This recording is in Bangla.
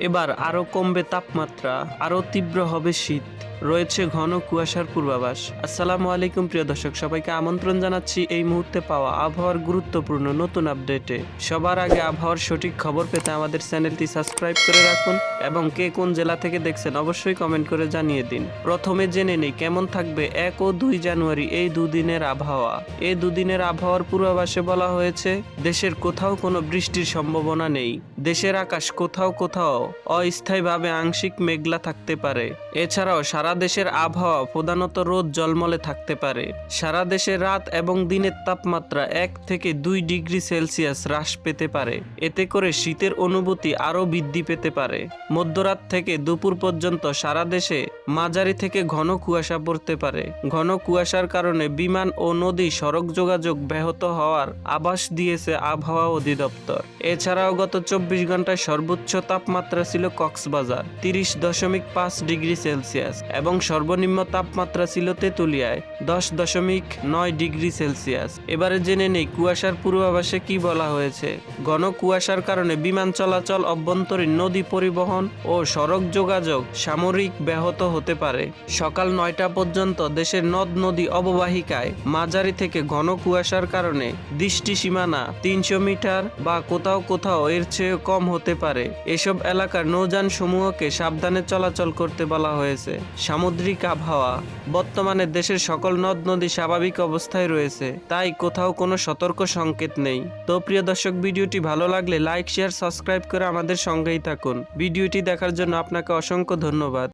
এবার আরও কমবে তাপমাত্রা, আরও তীব্র হবে শীত, রয়েছে ঘন কুয়াশার পূর্বাভাস। আসসালামু আলাইকুম প্রিয় দর্শক, সবাইকে আমন্ত্রণ জানাচ্ছি এই মুহূর্তে পাওয়া আবহাওয়ার গুরুত্বপূর্ণ নতুন আপডেটে। সবার আগে আবহাওয়ার সঠিক খবর পেতে আমাদের চ্যানেলটি সাবস্ক্রাইব করে রাখুন এবং কে কোন জেলা থেকে দেখছেন অবশ্যই কমেন্ট করে জানিয়ে দিন। প্রথমে জেনে নেই কেমন থাকবে 1 ও 2 জানুয়ারি এই দুদিনের আবহাওয়া। এই দুদিনের আবহাওয়ার পূর্বাভাসে বলা হয়েছে দেশের কোথাও কোনো বৃষ্টির সম্ভাবনা নেই। দেশের আকাশ কোথাও কোথাও অস্থায়ীভাবে আংশিক মেঘলা থাকতে পারে। এছাড়াও সারা দেশের আবহাওয়া প্রধানত রোদ জলমলে থাকতে পারে। সারা দেশে রাত এবং দিনের তাপমাত্রা 1 থেকে 2 ডিগ্রি সেলসিয়াস হ্রাস পেতে পারে। এতে করে শীতের অনুভূতি আরও বৃদ্ধি পেতে পারে। মধ্যরাত থেকে দুপুর পর্যন্ত সারা দেশে মাঝারি থেকে ঘন কুয়াশা পড়তে পারে। ঘন কুয়াশার কারণে বিমান ও নদী সড়ক যোগাযোগ ব্যাহত হওয়ার আভাস দিয়েছে আবহাওয়া অধিদপ্তর। এছাড়াও গত 24 ঘন্টায় সর্বোচ্চ তাপমাত্রা ছিল কক্সবাজার 30.5 ডিগ্রি সেলসিয়াস এবং সর্বনিম্ন তাপমাত্রা ছিল তেঁতুলিয়ায় 10.9 ডিগ্রি সেলসিয়াস। এবারে জেনে নেই কুয়াশার পূর্বাভাসে কি বলা হয়েছে। ঘন কুয়াশার কারণে বিমান চলাচল, অভ্যন্তরীণ নদী পরিবহন ও সড়ক যোগাযোগ সাময়িক ব্যাহত হতে পারে। সকাল 9টা পর্যন্ত দেশের নদ নদী অববাহিকায় মাঝারি থেকে ঘন কুয়াশার কারণে দৃষ্টি সীমানা 300 মিটার বা কোথাও কোথাও এর চেয়ে কম হতে পারে। এসব এলাকার নৌযান সমূহকে সাবধানে চলাচল করতে বলা হয়েছে। সামুদ্রিক আবহাওয়া, বর্তমানে দেশের সকল নদ নদী স্বাভাবিক অবস্থায় রয়েছে, তাই কোথাও কোনো সতর্ক সংকেত নেই। তো প্রিয় দর্শক, ভিডিওটি ভালো লাগলে লাইক, শেয়ার, সাবস্ক্রাইব করে আমাদের সঙ্গেই থাকুন। ভিডিওটি দেখার জন্য আপনাকে অসংখ্য ধন্যবাদ।